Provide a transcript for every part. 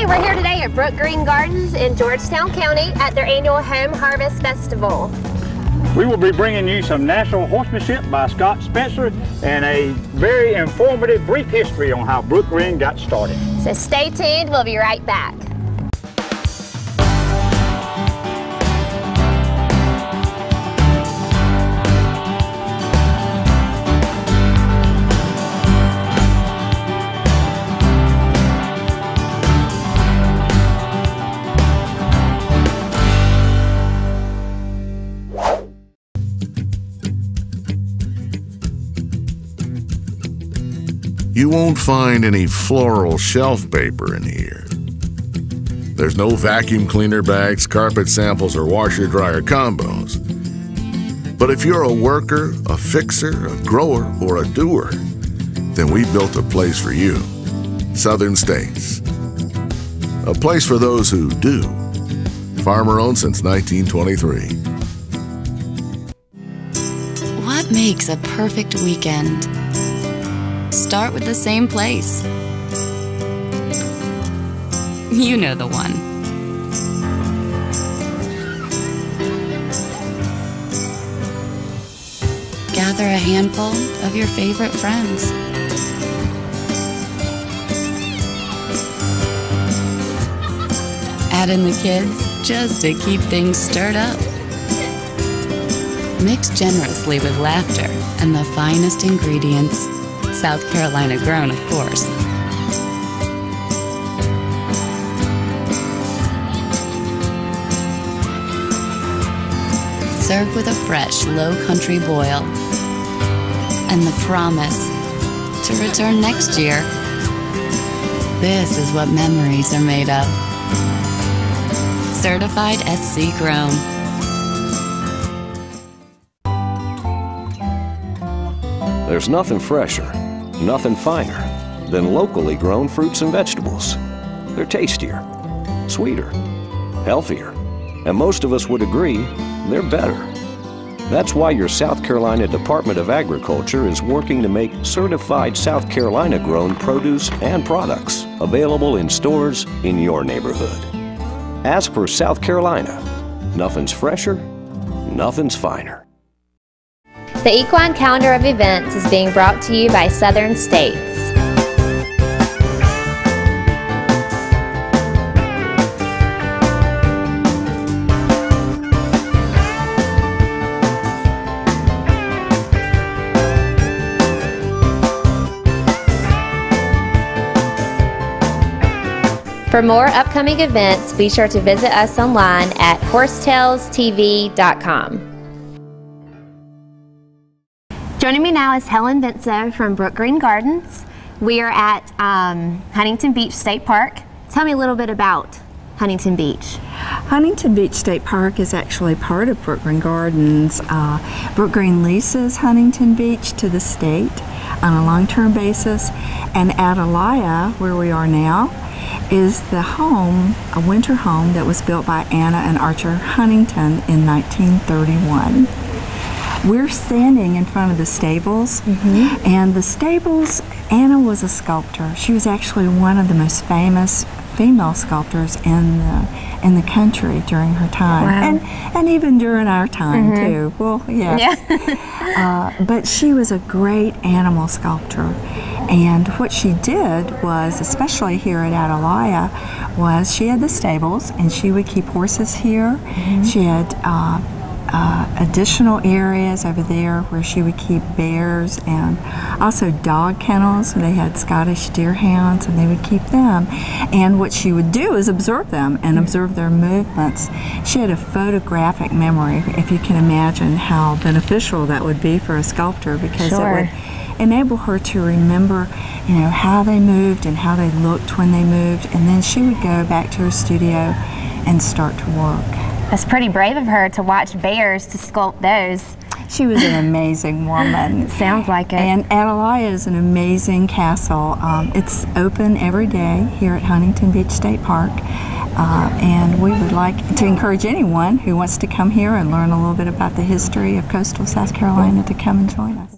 we're here today at Brookgreen Gardens in Georgetown County at their annual Home Harvest Festival. We will be bringing you some natural horsemanship by Scott Spencer and a very informative brief history on how Brookgreen got started. So stay tuned, we'll be right back. You won't find any floral shelf paper in here. There's no vacuum cleaner bags, carpet samples, or washer-dryer combos. But if you're a worker, a fixer, a grower, or a doer, then we built a place for you. Southern States. A place for those who do. Farmer-owned since 1923. What makes a perfect weekend? Start with the same place. You know the one. Gather a handful of your favorite friends. Add in the kids just to keep things stirred up. Mix generously with laughter and the finest ingredients. South Carolina grown, of course. Serve with a fresh, low-country boil and the promise to return next year. This is what memories are made of. Certified SC grown. There's nothing fresher, nothing finer than locally grown fruits and vegetables. They're tastier, sweeter, healthier, and most of us would agree they're better. That's why your South Carolina Department of Agriculture is working to make certified South Carolina grown produce and products available in stores in your neighborhood. As for South Carolina, nothing's fresher, nothing's finer. The Equine Calendar of Events is being brought to you by Southern States. For more upcoming events, be sure to visit us online at horsetailstv.com. Joining me now is Helen Benso from Brookgreen Gardens. We are at Huntington Beach State Park. Tell me a little bit about Huntington Beach. Huntington Beach State Park is actually part of Brookgreen Gardens. Brookgreen leases Huntington Beach to the state on a long-term basis, and Atalaya, where we are now, is the home, a winter home that was built by Anna and Archer Huntington in 1931. We're standing in front of the stables, and the stables, Anna was a sculptor. She was actually one of the most famous female sculptors in the country during her time, and even during our time too. Well, yes. Yeah. But she was a great animal sculptor, and what she did was, especially here at Atalaya, was she had the stables, and she would keep horses here. She had additional areas over there where she would keep bears, and also dog kennels. They had Scottish deerhounds, and they would keep them. And what she would do is observe them and observe their movements. She had a photographic memory, if you can imagine how beneficial that would be for a sculptor, because it would enable her to remember, you know, how they moved and how they looked when they moved, and then she would go back to her studio and start to work. That's pretty brave of her to watch bears to sculpt those. She was an amazing woman. It sounds like it. And Atalaya is an amazing castle. It's open every day here at Huntington Beach State Park. And we would like to encourage anyone who wants to come here and learn a little bit about the history of coastal South Carolina to come and join us.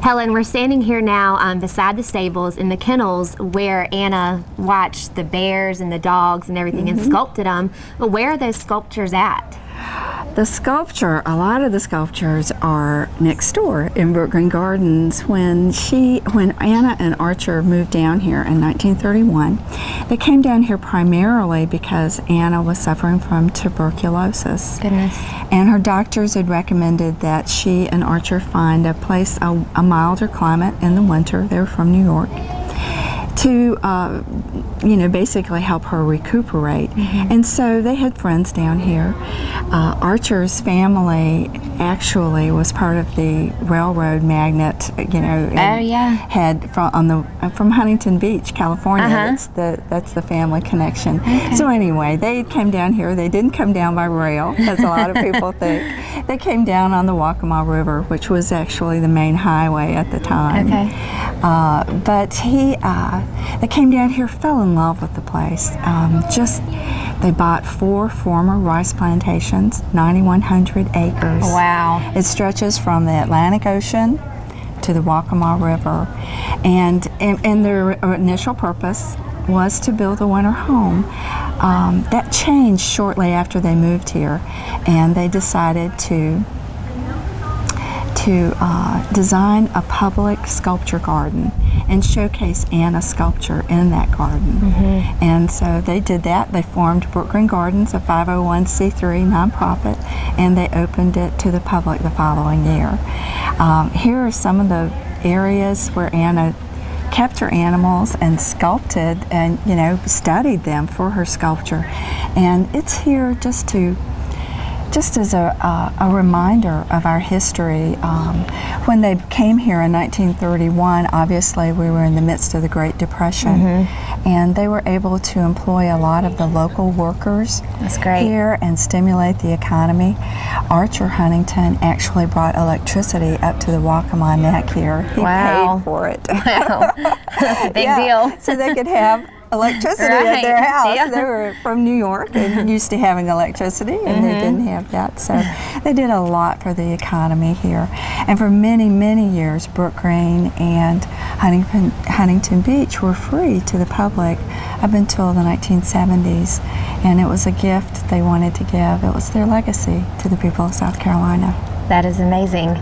Helen, we're standing here now beside the stables in the kennels where Anna watched the bears and the dogs and everything and sculpted them. But where are those sculptures at? The sculpture, a lot of the sculptures are next door in Brookgreen Gardens. When Anna and Archer moved down here in 1931, they came down here primarily because Anna was suffering from tuberculosis. Goodness. And her doctors had recommended that she and Archer find a place, a milder climate in the winter. They were from New York. To basically help her recuperate. And so they had friends down here. Archer's family actually was part of the railroad magnate, had from Huntington Beach, California. That's the family connection. So anyway, they came down here. They didn't come down by rail, as a lot of people think. They came down on the Waccamaw River, which was actually the main highway at the time. But they came down here, fell in love with the place. They bought 4 former rice plantations, 9,100 acres. Wow. It stretches from the Atlantic Ocean to the Waccamaw River. And their initial purpose was to build a winter home. That changed shortly after they moved here, and they decided to design a public sculpture garden and showcase Anna's sculpture in that garden. And so they did that. They formed Brookgreen Gardens, a 501c3 nonprofit, and they opened it to the public the following year. Here are some of the areas where Anna kept her animals and sculpted and studied them for her sculpture. And it's here just as a reminder of our history. When they came here in 1931, obviously we were in the midst of the Great Depression, and they were able to employ a lot of the local workers here and stimulate the economy. Archer Hunington actually brought electricity up to the Waccamaw Neck here. He paid for it. Wow, that's a big deal. So they could have electricity at their house. They were from New York and used to having electricity, and they didn't have that. So they did a lot for the economy here. And for many, many years, Brookgreen and Huntington Beach were free to the public up until the 1970s. And it was a gift they wanted to give. It was their legacy to the people of South Carolina. That is amazing.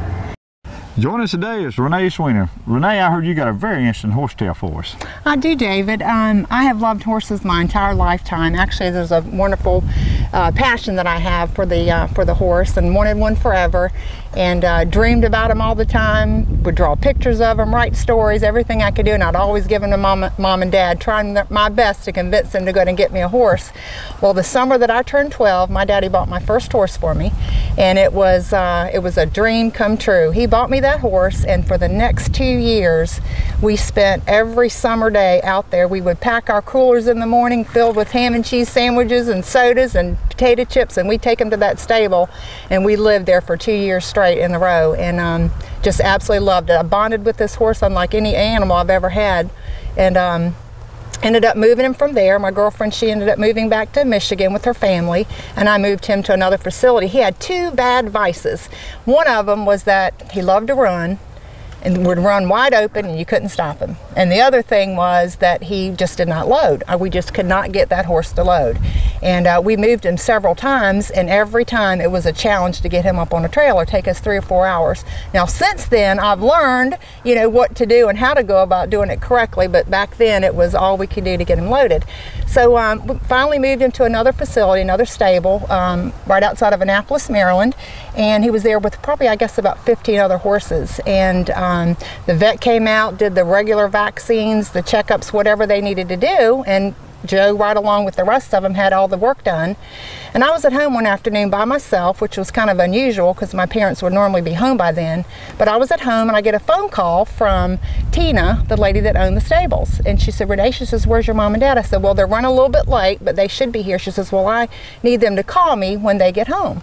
Joining us today is Renee Sweeney. Renee, I heard you got a very interesting horse tale for us. I do, David. I have loved horses my entire lifetime. Actually, there's a wonderful passion that I have for the horse, and wanted one forever, and dreamed about them all the time. Would draw pictures of them, write stories, everything I could do, and I'd always give them to mom and dad, trying my best to convince them to go and get me a horse. Well, the summer that I turned 12, my daddy bought my first horse for me, and it was a dream come true. He bought me that horse, and for the next 2 years we spent every summer day out there. We would pack our coolers in the morning filled with ham and cheese sandwiches and sodas and potato chips, and we'd take them to that stable, and we lived there for 2 years straight in a row, and just absolutely loved it. I bonded with this horse unlike any animal I've ever had, and ended up moving him from there. My girlfriend, she ended up moving back to Michigan with her family, and I moved him to another facility. He had 2 bad vices. One of them was that he loved to run and would run wide open and you couldn't stop him. And the other thing was that he just did not load. We just could not get that horse to load. And we moved him several times, and every time it was a challenge to get him up on a trailer, take us 3 or 4 hours. Now since then I've learned, what to do and how to go about doing it correctly, but back then it was all we could do to get him loaded. So we finally moved him to another facility, another stable, right outside of Annapolis, Maryland, and he was there with probably, I guess, about 15 other horses. And the vet came out, did the regular vaccines, the checkups, whatever they needed to do, and Joe, right along with the rest of them, had all the work done. And I was at home one afternoon by myself, which was kind of unusual because my parents would normally be home by then. But I was at home, and I get a phone call from Tina, the lady that owned the stables. And she said, Renee, she says, where's your mom and dad? I said, well, they're running a little bit late, but they should be here. She says, well, I need them to call me when they get home.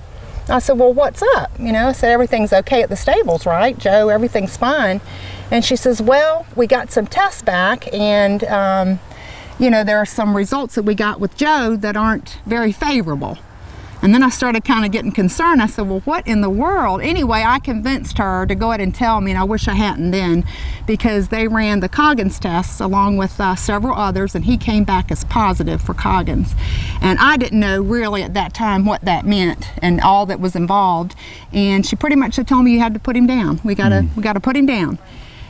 I said, well, what's up? I said, everything's okay at the stables, right, Joe? Everything's fine. And she says, well, we got some tests back, and there are some results that we got with Joe that aren't very favorable. And then I started kind of getting concerned. I said, well, what in the world? Anyway, I convinced her to go ahead and tell me, and I wish I hadn't then, because they ran the Coggins tests along with several others, and he came back as positive for Coggins. And I didn't know really at that time what that meant and all that was involved. And she pretty much told me, you had to put him down. We gotta put him down.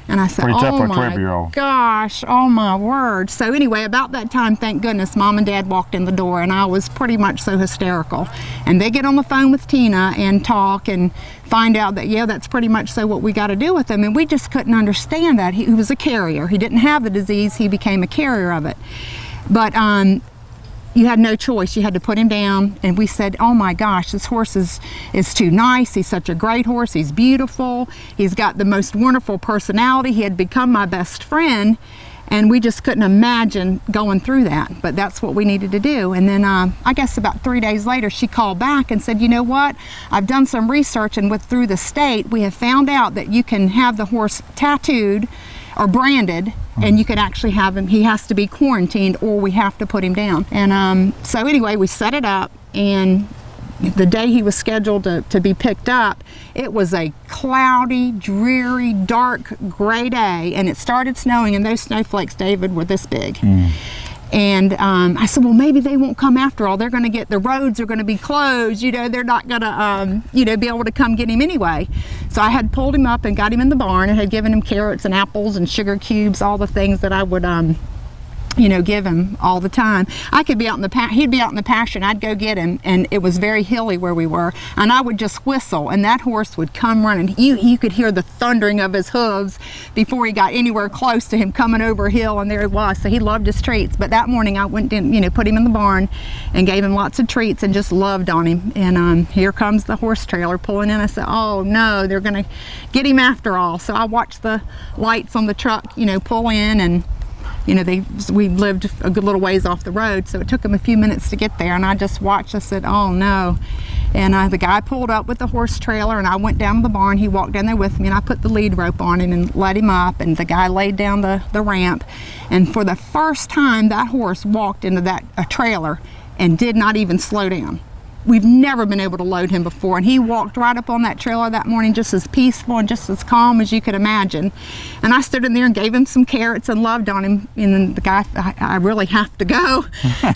And I said, oh my gosh, oh my word. So anyway, about that time, thank goodness, Mom and Dad walked in the door, and I was pretty much so hysterical. And they get on the phone with Tina and talk and find out that, yeah, that's pretty much so what we got to do with him. And we just couldn't understand that. He was a carrier. He didn't have the disease. He became a carrier of it. But you had no choice. You had to put him down. And we said, oh my gosh, this horse is too nice. He's such a great horse. He's beautiful. He's got the most wonderful personality. He had become my best friend. And we just couldn't imagine going through that. But that's what we needed to do. And then I guess about 3 days later, she called back and said, you know what? I've done some research, and through the state, we have found out that you can have the horse tattooed or branded, and you can actually have him. He has to be quarantined, or we have to put him down. And so anyway, we set it up, and the day he was scheduled to be picked up, it was a cloudy, dreary, dark, gray day, and it started snowing, and those snowflakes, David, were this big. And I said, well, maybe they won't come after all. They're going to get, the roads are going to be closed. You know, they're not going to, you know, be able to come get him anyway. So I had pulled him up and got him in the barn and had given him carrots and apples and sugar cubes, all the things that I would, you know, give him all the time. I could be out in the he'd be out in the pasture, and I'd go get him, and it was very hilly where we were, and I would just whistle, and that horse would come running. You could hear the thundering of his hooves before he got anywhere close to him coming over a hill, and there he was. So he loved his treats. But that morning I went in, you know, put him in the barn and gave him lots of treats and just loved on him. And here comes the horse trailer pulling in. I said, oh no, they're gonna get him after all. So I watched the lights on the truck, you know, pull in, and you know, we lived a good little ways off the road, so it took them a few minutes to get there, and I just watched. I said, oh no. And the guy pulled up with the horse trailer, and I went down to the barn. He walked down there with me, and I put the lead rope on him and let him up, and the guy laid down the ramp. And for the first time, that horse walked into that trailer and did not even slow down. We've never been able to load him before, and he walked right up on that trailer that morning just as peaceful and just as calm as you could imagine. And I stood in there and gave him some carrots and loved on him, and then the guy, I really have to go.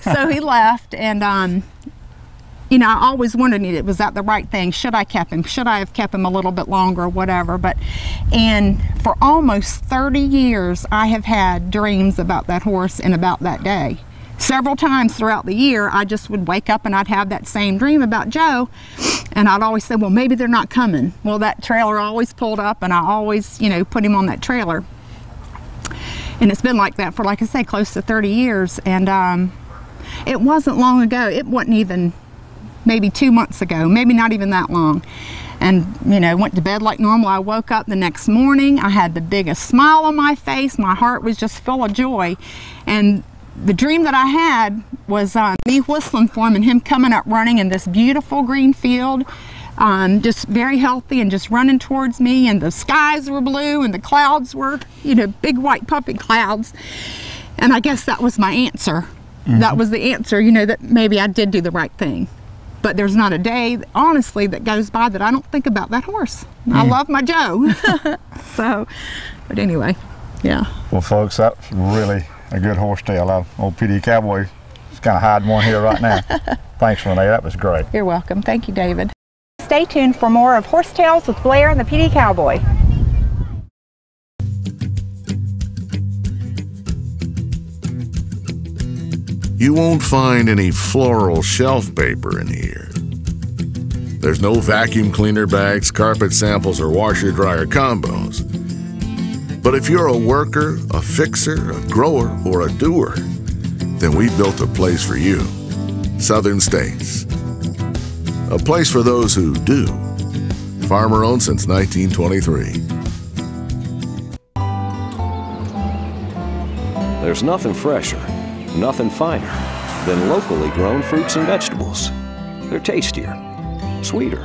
So he left, and you know, I always wondered, was that the right thing? Should I kept him? Should I have kept him a little bit longer or whatever? And for almost 30 years, I have had dreams about that horse and about that day. Several times throughout the year, I just would wake up and I'd have that same dream about Joe, and I'd always say, well, maybe they're not coming. Well, that trailer always pulled up, and I always, you know, put him on that trailer. And it's been like that for, like I say, close to 30 years. And it wasn't long ago. It wasn't even maybe 2 months ago, maybe not even that long. And, you know, went to bed like normal. I woke up the next morning. I had the biggest smile on my face. My heart was just full of joy. And the dream that I had was me whistling for him and him coming up running in this beautiful green field, just very healthy and just running towards me, and the skies were blue and the clouds were, you know, big white puffy clouds. And I guess that was my answer. That was the answer, you know, that maybe I did do the right thing. But there's not a day, honestly, that goes by that I don't think about that horse. I love my Joe. So, but anyway, yeah. Well, folks, that's really a good horse tale. Old PD Cowboy is kind of hiding one here right now. Thanks, Renee. That was great. You're welcome. Thank you, David. Stay tuned for more of Horse Tales with Blair and the PD Cowboy. You won't find any floral shelf paper in here. There's no vacuum cleaner bags, carpet samples, or washer-dryer combos. But if you're a worker, a fixer, a grower, or a doer, then we built a place for you. Southern States. A place for those who do. Farmer-owned since 1923. There's nothing fresher, nothing finer than locally grown fruits and vegetables. They're tastier, sweeter,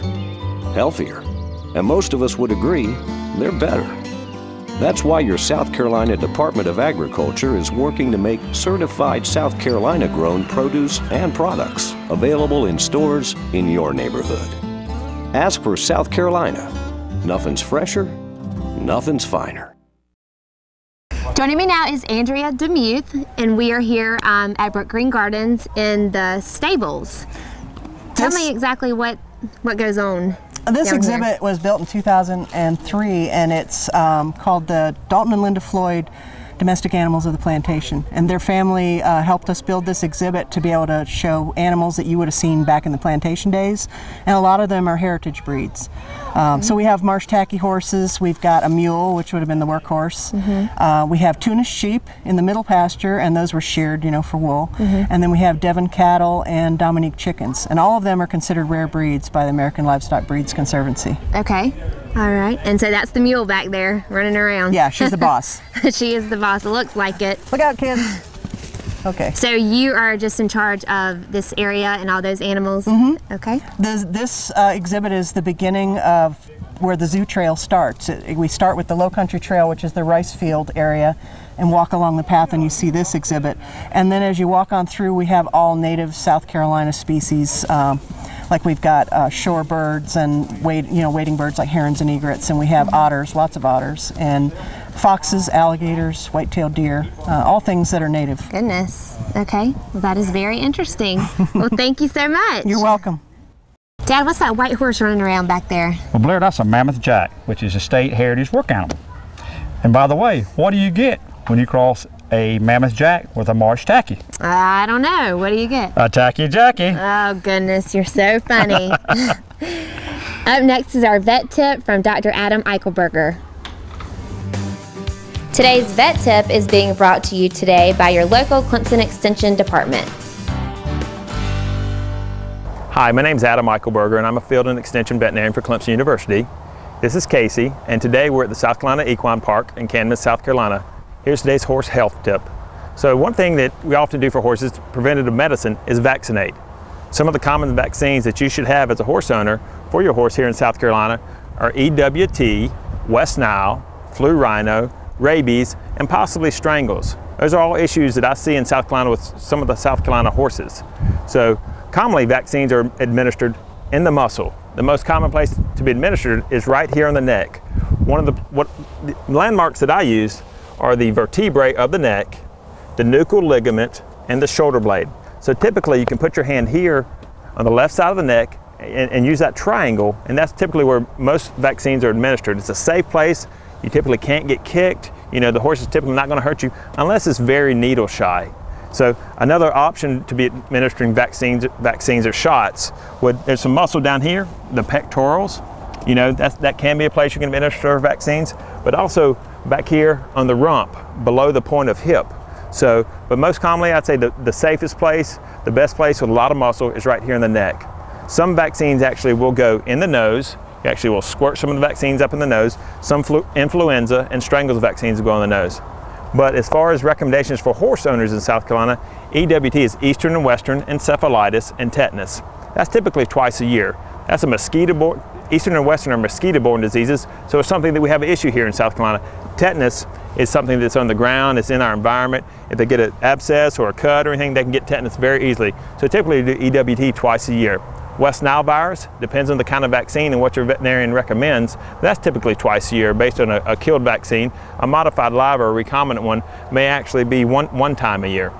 healthier, and most of us would agree they're better. That's why your South Carolina Department of Agriculture is working to make certified South Carolina grown produce and products available in stores in your neighborhood. Ask for South Carolina. Nothing's fresher, nothing's finer. Joining me now is Andrea Demuth, and we are here at Brookgreen Gardens in the stables. Tell me exactly what goes on. This exhibit was built in 2003, and it's called the Dalton and Linda Floyd Domestic Animals of the Plantation. And their family helped us build this exhibit to be able to show animals that you would have seen back in the plantation days. And a lot of them are heritage breeds. So we have marsh tacky horses, we've got a mule, which would have been the workhorse. We have Tunis sheep in the middle pasture, and those were sheared, you know, for wool. And then we have Devon cattle and Dominique chickens. And all of them are considered rare breeds by the American Livestock Breeds Conservancy. Okay. All right, and so that's the mule back there running around. Yeah, she's the boss. She is the boss, it looks like it. Look out, kids. Okay. So you are just in charge of this area and all those animals? Okay. This exhibit is the beginning of where the zoo trail starts. We start with the Low Country Trail, which is the rice field area, and walk along the path, and you see this exhibit. And then as you walk on through, we have all native South Carolina species. Like we've got shorebirds and wading birds like herons and egrets, and we have otters, lots of otters, and foxes, alligators, white-tailed deer, all things that are native. Goodness. Okay. Well, that is very interesting. Well, thank you so much. You're welcome. Dad, what's that white horse running around back there? Well, Blair, that's a mammoth jack, which is a state heritage work animal. And by the way, what do you get when you cross a mammoth jack with a marsh tacky? I don't know. What do you get? A tacky jackie. Oh, goodness. You're so funny. Up next is our vet tip from Dr. Adam Eichelberger. Today's vet tip is being brought to you today by your local Clemson Extension Department. Hi, my name is Adam Eichelberger, and I'm a field and extension veterinarian for Clemson University. This is Casey, and today we're at the South Carolina Equine Park in Canton, South Carolina. Here's today's horse health tip. So one thing that we often do for horses, preventative medicine, is vaccinate. Some of the common vaccines that you should have as a horse owner for your horse here in South Carolina are EWT, West Nile, flu rhino, rabies, and possibly strangles. Those are all issues that I see in South Carolina with some of the South Carolina horses. So commonly vaccines are administered in the muscle. The most common place to be administered is right here on the neck. One of the landmarks that I use are the vertebrae of the neck, the nuchal ligament, and the shoulder blade. So typically you can put your hand here on the left side of the neck and use that triangle, and that's typically where most vaccines are administered. It's a safe place. You typically can't get kicked. You know, the horse is typically not going to hurt you unless it's very needle shy. So another option to be administering vaccines or shots there's some muscle down here, the pectorals. You know, that can be a place you can administer vaccines, but also back here on the rump, below the point of hip. So, but most commonly I'd say the safest place, the best place with a lot of muscle is right here in the neck. Some vaccines actually will go in the nose. You actually will squirt some of the vaccines up in the nose. Some influenza and strangles vaccines will go in the nose. But as far as recommendations for horse owners in South Carolina, EWT is Eastern and Western encephalitis and tetanus. That's typically twice a year. That's a mosquito-borne, Eastern and Western are mosquito-borne diseases, so it's something that we have an issue here in South Carolina. Tetanus is something that's on the ground, it's in our environment. If they get an abscess or a cut or anything, they can get tetanus very easily. So typically we do EWT twice a year. West Nile virus, depends on the kind of vaccine and what your veterinarian recommends. That's typically twice a year based on a killed vaccine. A modified live or a recombinant one may actually be one time a year.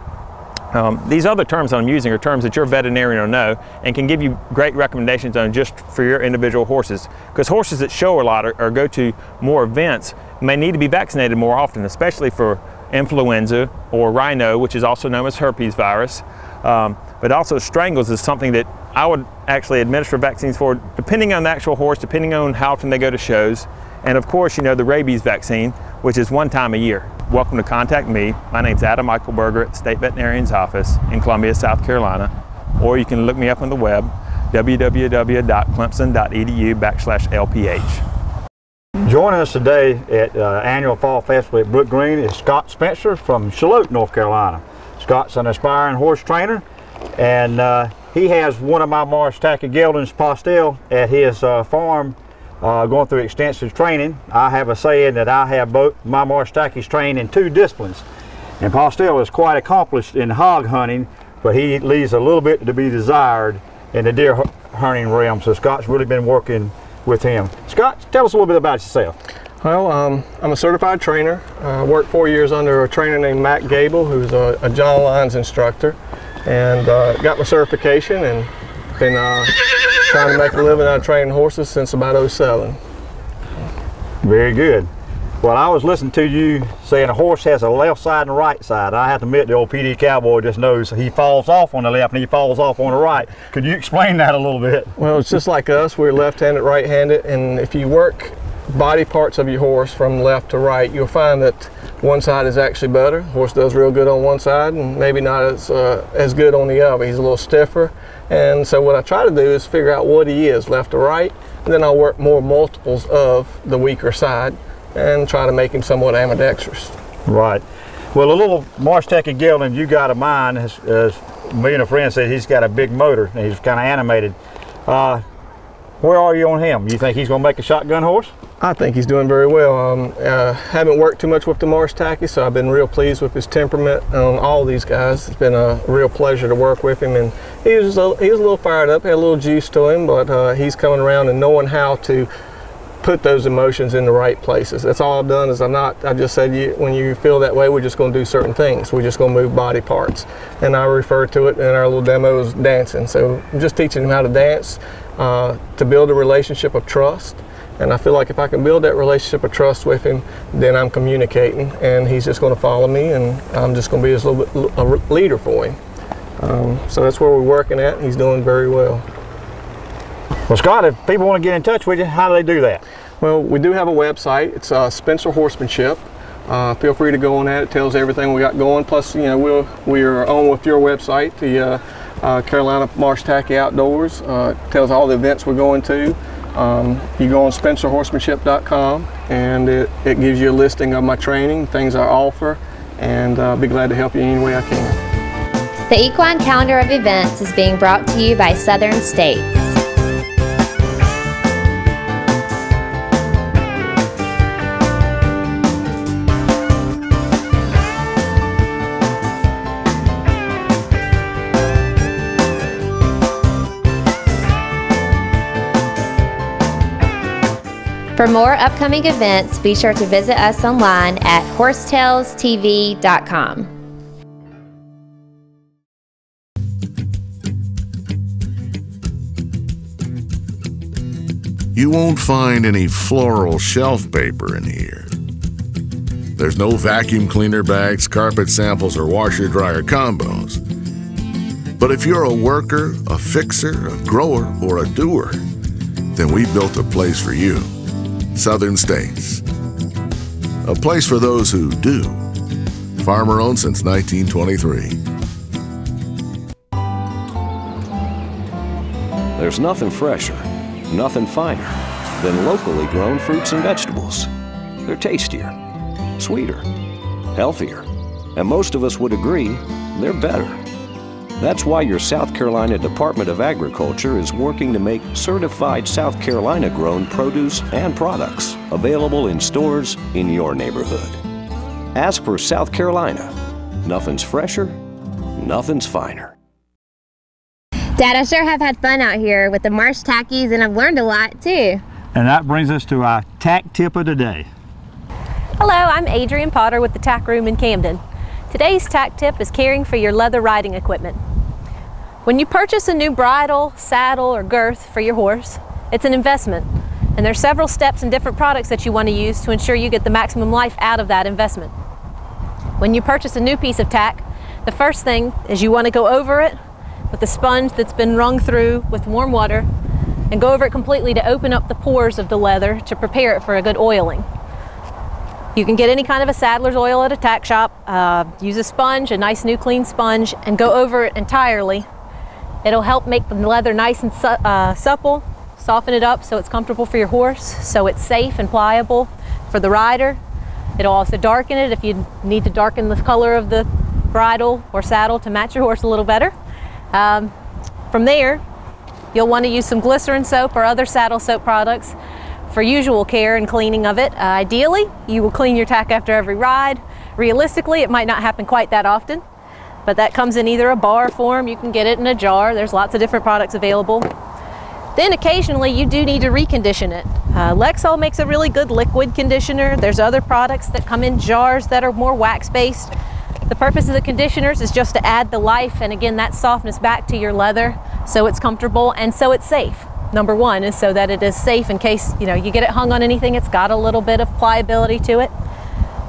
These other terms I'm using are terms that your veterinarian will know and can give you great recommendations on just for your individual horses. Because horses that show a lot or go to more events may need to be vaccinated more often, especially for influenza or rhino, which is also known as herpes virus. But also strangles is something that I would actually administer vaccines for, depending on the actual horse, depending on how often they go to shows. And of course, you know, the rabies vaccine, which is one time a year. Welcome to contact me. My name's Adam Eichelberger at the State Veterinarian's Office in Columbia, South Carolina. Or you can look me up on the web, www.clemson.edu/LPH. Joining us today at annual Fall Festival at Brookgreen is Scott Spencer from Charlotte, North Carolina. Scott's an aspiring horse trainer, and he has one of my marsh tacky geldings, Postel, at his farm going through extensive training. I have a saying that I have both my Marsh Tackies trained in 2 disciplines. And Postel is quite accomplished in hog hunting, but he leaves a little bit to be desired in the deer hunting realm. So Scott's really been working with him. Scott, tell us a little bit about yourself. Well, I'm a certified trainer. I worked 4 years under a trainer named Matt Gable, who's a John Lyons instructor, and got my certification and been trying to make a living out of training horses since about '07. Very good. Well, I was listening to you saying a horse has a left side and a right side. I have to admit the old PD cowboy just knows he falls off on the left and he falls off on the right. Could you explain that a little bit? Well, it's just like us. We're left-handed, right-handed, and if you work body parts of your horse from left to right, you'll find that one side is actually better. The horse does real good on one side and maybe not as good on the other. He's a little stiffer. And so what I try to do is figure out what he is, left to right, and then I'll work more multiples of the weaker side and try to make him somewhat ambidextrous. Right. Well, a little Marsh Tackie gelding you got of mine, as me and a friend said, he's got a big motor and he's kind of animated. Where are you on him? You think he's going to make a shotgun horse? I think he's doing very well. Haven't worked too much with the Marsh Tackie, so I've been real pleased with his temperament on all these guys. It's been a real pleasure to work with him, and he was a little fired up, had a little juice to him, but he's coming around and knowing how to put those emotions in the right places. That's all I've done. Is I just said, when you feel that way, we're just going to do certain things. We're just going to move body parts, and I refer to it in our little demo as dancing. So I'm just teaching him how to dance to build a relationship of trust. And I feel like if I can build that relationship of trust with him, then I'm communicating, and he's just going to follow me, and I'm just going to be his little bit a leader for him. So that's where we're working at, and he's doing very well. Well, Scott, if people want to get in touch with you, how do they do that? Well, we do have a website. It's Spencer Horsemanship. Feel free to go on that. It tells everything we got going. Plus, you know, we're on with your website, the Carolina Marsh Tackie Outdoors. Tells all the events we're going to. You go on SpencerHorsemanship.com, and it gives you a listing of my training, things I offer, and I'll be glad to help you any way I can. The Equine Calendar of Events is being brought to you by Southern States. For more upcoming events, be sure to visit us online at horsetailstv.com. You won't find any floral shelf paper in here. There's no vacuum cleaner bags, carpet samples, or washer-dryer combos. But if you're a worker, a fixer, a grower, or a doer, then we built a place for you. Southern States. A place for those who do. Farmer-owned since 1923. There's nothing fresher, nothing finer than locally grown fruits and vegetables. They're tastier, sweeter, healthier, and most of us would agree they're better. That's why your South Carolina Department of Agriculture is working to make certified South Carolina-grown produce and products available in stores in your neighborhood. As per South Carolina, nothing's fresher, nothing's finer. Dad, I sure have had fun out here with the Marsh Tackies, and I've learned a lot too. And that brings us to our tack tip of the day. Hello, I'm Adrienne Potter with the Tack Room in Camden. Today's tack tip is caring for your leather riding equipment. When you purchase a new bridle, saddle, or girth for your horse, it's an investment, and there's several steps and different products that you want to use to ensure you get the maximum life out of that investment. When you purchase a new piece of tack, the first thing is you want to go over it with a sponge that's been wrung through with warm water, and go over it completely to open up the pores of the leather to prepare it for a good oiling. You can get any kind of a saddler's oil at a tack shop. Use a sponge, a nice new clean sponge, and go over it entirely. It'll help make the leather nice and supple, soften it up so it's comfortable for your horse, so it's safe and pliable for the rider. It'll also darken it if you need to darken the color of the bridle or saddle to match your horse a little better. From there, you'll want to use some glycerin soap or other saddle soap products for usual care and cleaning of it. Ideally, you will clean your tack after every ride. Realistically, it might not happen quite that often, but that comes in either a bar form, you can get it in a jar, there's lots of different products available. Then occasionally you do need to recondition it. Lexol makes a really good liquid conditioner. There's other products that come in jars that are more wax-based. The purpose of the conditioners is just to add the life and again that softness back to your leather so it's comfortable and so it's safe. Number one is so that it is safe in case you get it hung on anything, it's got a little bit of pliability to it.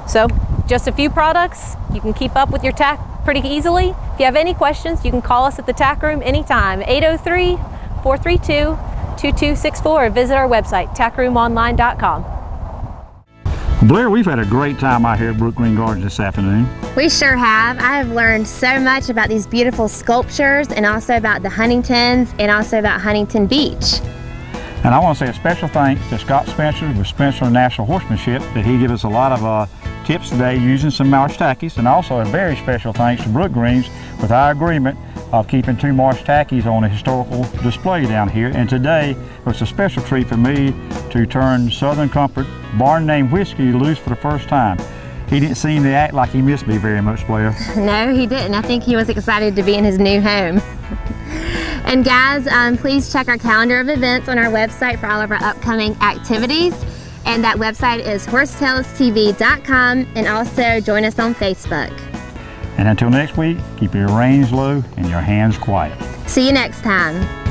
So just a few products, you can keep up with your tack pretty easily. If you have any questions, you can call us at the Tack Room anytime, 803-432-2264, or visit our website, tackroomonline.com. Blair, we've had a great time out here at Brookgreen Gardens this afternoon. We sure have. I have learned so much about these beautiful sculptures and also about the Huningtons and also about Huntington Beach. And I want to say a special thanks to Scott Spencer with Spencer National Horsemanship that he gave us a lot of tips today using some marsh tackies, and also a very special thanks to Brookgreens with our agreement of keeping 2 marsh tackies on a historical display down here. And today it was a special treat for me to turn Southern Comfort barn name whiskey loose for the first time. He didn't seem to act like he missed me very much, Blair. No, he didn't. I think he was excited to be in his new home. And guys, please check our calendar of events on our website for all of our upcoming activities. And that website is horsetailstv.com, and also join us on Facebook. And until next week, keep your reins low and your hands quiet. See you next time.